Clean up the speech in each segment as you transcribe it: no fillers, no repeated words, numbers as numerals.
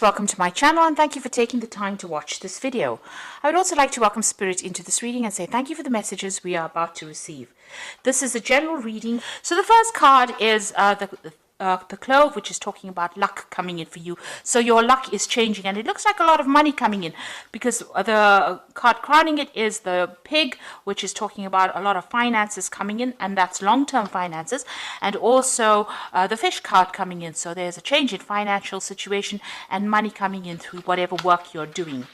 Welcome to my channel and thank you for taking the time to watch this video. I would also like to welcome Spirit into this reading and say thank you for the messages we are about to receive. This is a general reading. So the first card is the Clove, which is talking about luck coming in for you. So your luck is changing and it looks like a lot of money coming in, because the card crowning it is the Pig, which is talking about a lot of finances coming in, and that's long-term finances, and also the Fish card coming in. So there's a change in financial situation and money coming in through whatever work you're doing.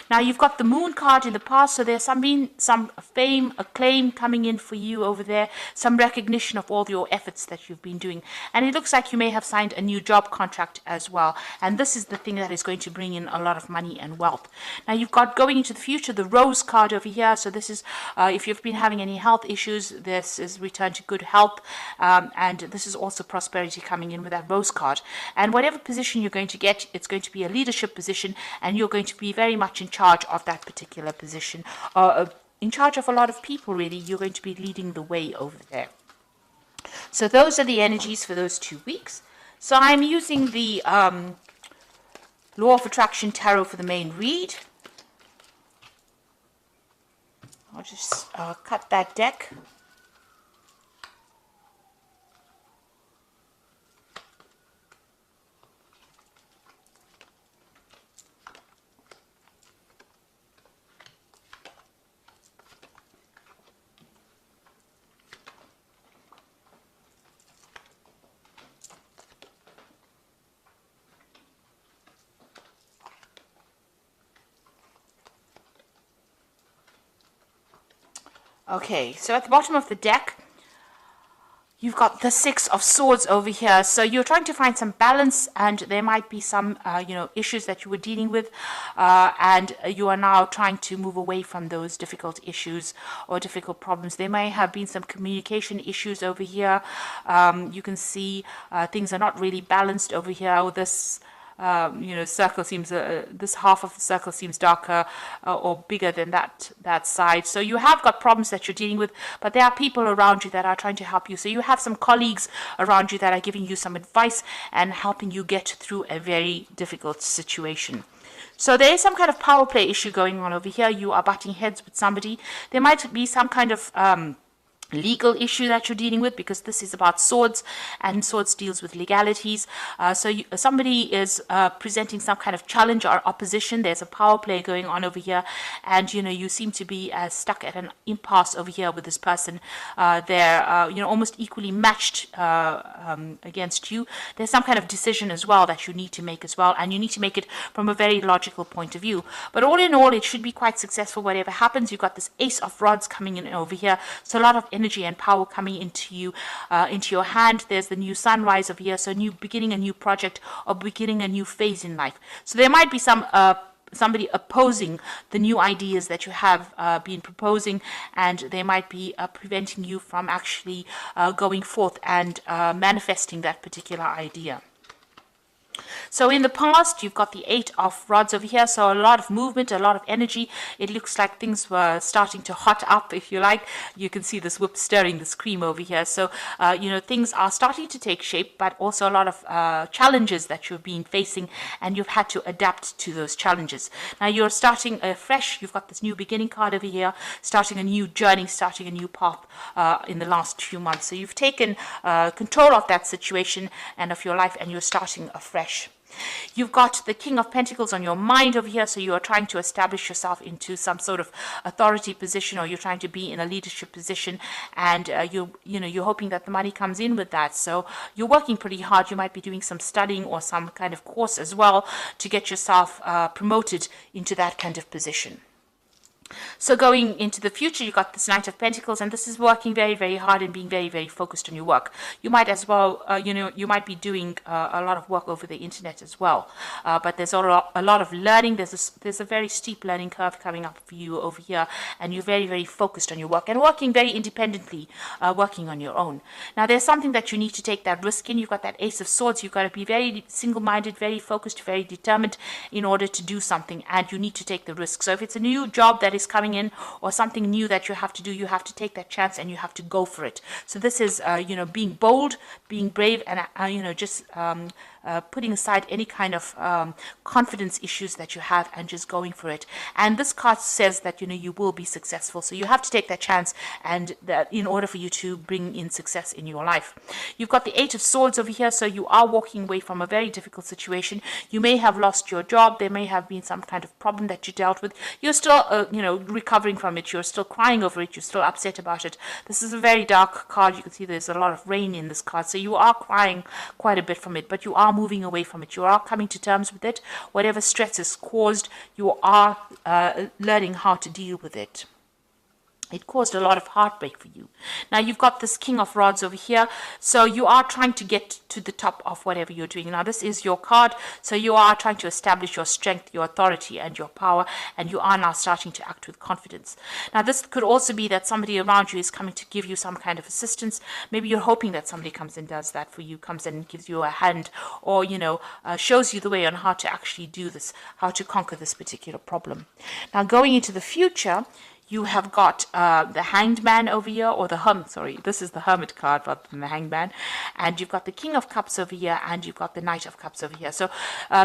Now you've got the Moon card in the past, so there's some fame, acclaim coming in for you over there, some recognition of all your efforts that you've been doing, and it looks like you may have signed a new job contract as well, and this is the thing that is going to bring in a lot of money and wealth. Now you've got going into the future the Rose card over here, so this is if you've been having any health issues, this is return to good health, and this is also prosperity coming in with that Rose card. And whatever position you're going to get, it's going to be a leadership position, and you're going to be very much in charge of that particular position, in charge of a lot of people. Really, you're going to be leading the way over there. So those are the energies for those 2 weeks. So I'm using the Law of Attraction Tarot for the main read. I'll just cut that deck. Okay, so at the bottom of the deck, you've got the Six of Swords over here. So you're trying to find some balance, and there might be some, issues that you were dealing with, and you are now trying to move away from those difficult issues or difficult problems. There may have been some communication issues over here. You can see things are not really balanced over here. This circle seems, this half of the circle seems darker or bigger than that side. So you have got problems that you're dealing with, but there are people around you that are trying to help you. So you have some colleagues around you that are giving you some advice and helping you get through a very difficult situation. So there is some kind of power play issue going on over here. You are butting heads with somebody. There might be some kind of legal issue that you're dealing with, because this is about swords, and swords deals with legalities. Somebody is presenting some kind of challenge or opposition. There's a power play going on over here, and you seem to be stuck at an impasse over here with this person. They're almost equally matched against you. There's some kind of decision as well that you need to make as well, and you need to make it from a very logical point of view. But all in all, it should be quite successful whatever happens. You've got this Ace of Rods coming in over here, so a lot of energy and power coming into you, into your hand. There's the new sunrise over here, so beginning a new project or beginning a new phase in life. So there might be somebody opposing the new ideas that you have been proposing, and they might be preventing you from actually going forth and manifesting that particular idea. So in the past, you've got the Eight of Rods over here, so a lot of movement, a lot of energy. It looks like things were starting to hot up, if you like. You can see this whip stirring this cream over here. So, things are starting to take shape, but also a lot of challenges that you've been facing, and you've had to adapt to those challenges. Now you're starting fresh. You've got this new beginning card over here, starting a new journey, starting a new path in the last few months. So you've taken control of that situation and of your life, and you're starting afresh. You've got the King of Pentacles on your mind over here, so you are trying to establish yourself into some sort of authority position, or you're trying to be in a leadership position, and you're hoping that the money comes in with that. So you're working pretty hard. You might be doing some studying or some kind of course as well to get yourself promoted into that kind of position. So going into the future, you've got this Knight of Pentacles, and this is working very, very hard and being very, very focused on your work. You might as well, you might be doing a lot of work over the internet as well. But there's a lot of learning. There's a very steep learning curve coming up for you over here, and you're very, very focused on your work and working very independently, working on your own. Now, there's something that you need to take that risk in. You've got that Ace of Swords. You've got to be very single-minded, very focused, very determined in order to do something, and you need to take the risk. So if it's a new job that is coming in, or something new that you have to do, you have to take that chance and you have to go for it. So this is, being bold, being brave, and, just putting aside any kind of confidence issues that you have and just going for it. And this card says that, you know, you will be successful. So you have to take that chance, and that in order for you to bring in success in your life. You've got the Eight of Swords over here. So you are walking away from a very difficult situation. You may have lost your job. There may have been some kind of problem that you dealt with. You're still, you know, recovering from it. You're still crying over it. You're still upset about it. This is a very dark card. You can see there's a lot of rain in this card. So you are crying quite a bit from it, but you are moving away from it. You are coming to terms with it. Whatever stress is caused, you are learning how to deal with it. It caused a lot of heartbreak for you. Now you've got this King of Rods over here. So you are trying to get to the top of whatever you're doing. Now this is your card. So you are trying to establish your strength, your authority, and your power. And you are now starting to act with confidence. Now this could also be that somebody around you is coming to give you some kind of assistance. Maybe you're hoping that somebody comes and does that for you, comes in and gives you a hand, or, you know, shows you the way on how to actually do this, how to conquer this particular problem. Now going into the future, you have got the Hanged Man over here, or the this is the Hermit card rather than the Hanged Man. And you've got the King of Cups over here, and you've got the Knight of Cups over here. So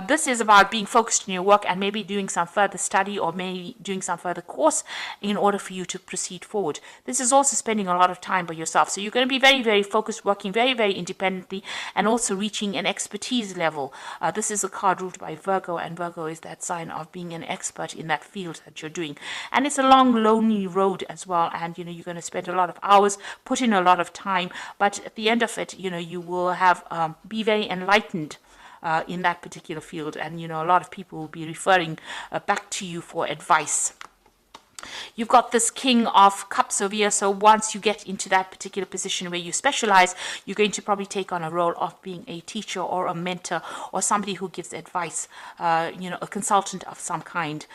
this is about being focused in your work and maybe doing some further study, or maybe doing some further course in order for you to proceed forward. This is also spending a lot of time by yourself. So you're going to be very, very focused, working very, very independently, and also reaching an expertise level. This is a card ruled by Virgo, and Virgo is that sign of being an expert in that field that you're doing. And it's a long, lonely road as well, and, you know, you're going to spend a lot of hours, put in a lot of time, but at the end of it, you know, you will have be very enlightened in that particular field, and, you know, a lot of people will be referring back to you for advice. You've got this King of Cups over here. So once you get into that particular position where you specialize, you're going to probably take on a role of being a teacher or a mentor, or somebody who gives advice, you know, a consultant of some kind,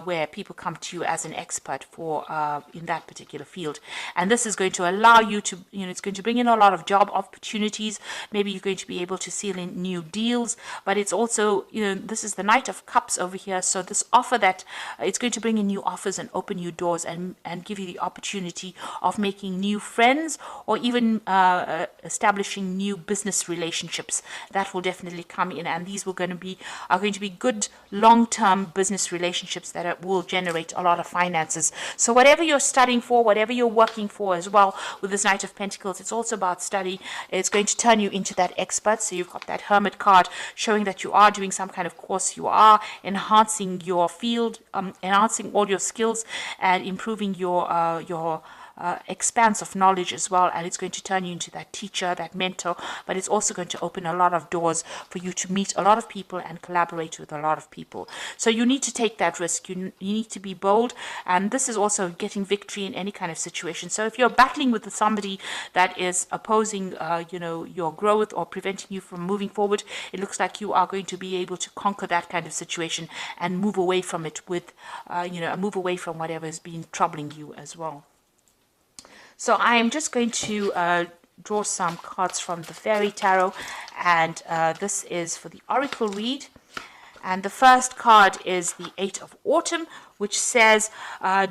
where people come to you as an expert for in that particular field. And this is going to allow you to, you know, it's going to bring in a lot of job opportunities. Maybe you're going to be able to seal in new deals, but it's also, you know, this is the Knight of Cups over here. So this offer that it's going to bring in new offers and open new doors, and give you the opportunity of making new friends, or even establishing new business relationships. That will definitely come in, and these are going to be good long-term business relationships that will generate a lot of finances. So whatever you're studying for, whatever you're working for as well, with this Knight of Pentacles, it's also about study. It's going to turn you into that expert. So you've got that Hermit card showing that you are doing some kind of course, you are enhancing your field, enhancing all your skills, and improving your expanse of knowledge as well. And it's going to turn you into that teacher, that mentor, but it's also going to open a lot of doors for you to meet a lot of people and collaborate with a lot of people. So you need to take that risk. You need to be bold, and this is also getting victory in any kind of situation. So if you're battling with somebody that is opposing you know, your growth, or preventing you from moving forward, it looks like you are going to be able to conquer that kind of situation and move away from it with you know, move away from whatever has been troubling you as well. So I am just going to draw some cards from the Fairy Tarot, and this is for the Oracle read. And the first card is the Eight of Autumn, which says,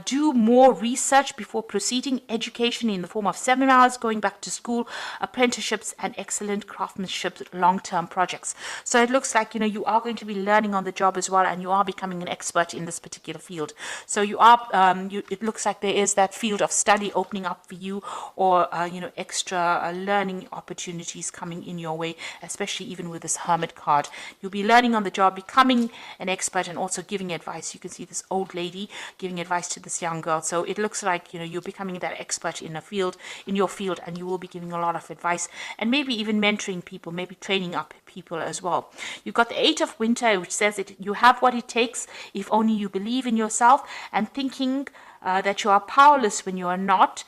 do more research before proceeding. Education in the form of seminars, going back to school, apprenticeships, and excellent craftsmanship long-term projects. So it looks like, you know, you are going to be learning on the job as well, and you are becoming an expert in this particular field. So you are, it looks like there is that field of study opening up for you, or, you know, extra learning opportunities coming in your way, especially even with this Hermit card. You'll be learning on the job, becoming an expert, and also giving advice. You can see this old lady giving advice to this young girl. So it looks like, you know, you're becoming that expert in your field, and you will be giving a lot of advice, and maybe even mentoring people, maybe training up people as well. You've got the Eight of Winter, which says that you have what it takes if only you believe in yourself, and thinking that you are powerless when you are not.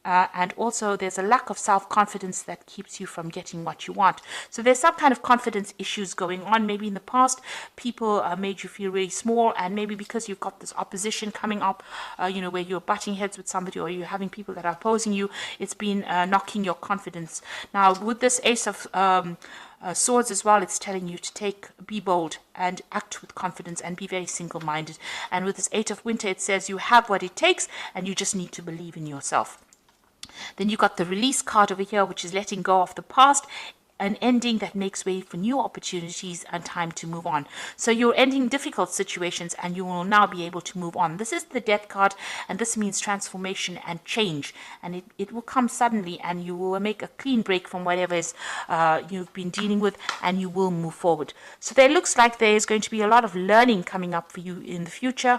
And also there's a lack of self-confidence that keeps you from getting what you want. So there's some kind of confidence issues going on. Maybe in the past people made you feel really small, and maybe because you've got this opposition coming up, you know, where you're butting heads with somebody, or you're having people that are opposing you, it's been knocking your confidence. Now with this Ace of Swords as well, it's telling you to be bold and act with confidence, and be very single-minded. And with this Eight of Winter, it says you have what it takes, and you just need to believe in yourself. Then you got the Release card over here, which is letting go of the past. an ending that makes way for new opportunities and time to move on. So you're ending difficult situations and you will now be able to move on. This is the Death card, and this means transformation and change, and it will come suddenly, and you will make a clean break from whatever is you've been dealing with, and you will move forward. So there looks like there is going to be a lot of learning coming up for you in the future,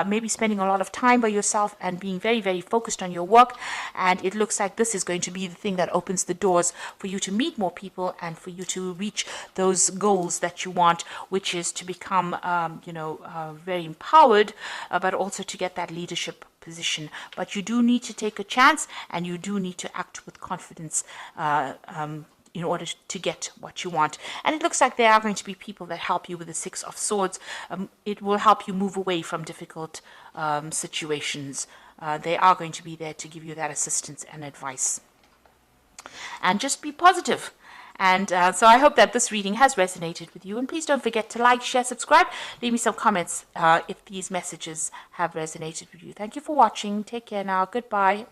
maybe spending a lot of time by yourself and being very, very focused on your work. And it looks like this is going to be the thing that opens the doors for you to meet more people and for you to reach those goals that you want, which is to become, very empowered, but also to get that leadership position. But you do need to take a chance, and you do need to act with confidence in order to get what you want. And it looks like there are going to be people that help you with the Six of Swords. It will help you move away from difficult situations. They are going to be there to give you that assistance and advice. And just be positive. And so I hope that this reading has resonated with you. And please don't forget to like, share, subscribe. Leave me some comments if these messages have resonated with you. Thank you for watching. Take care now. Goodbye.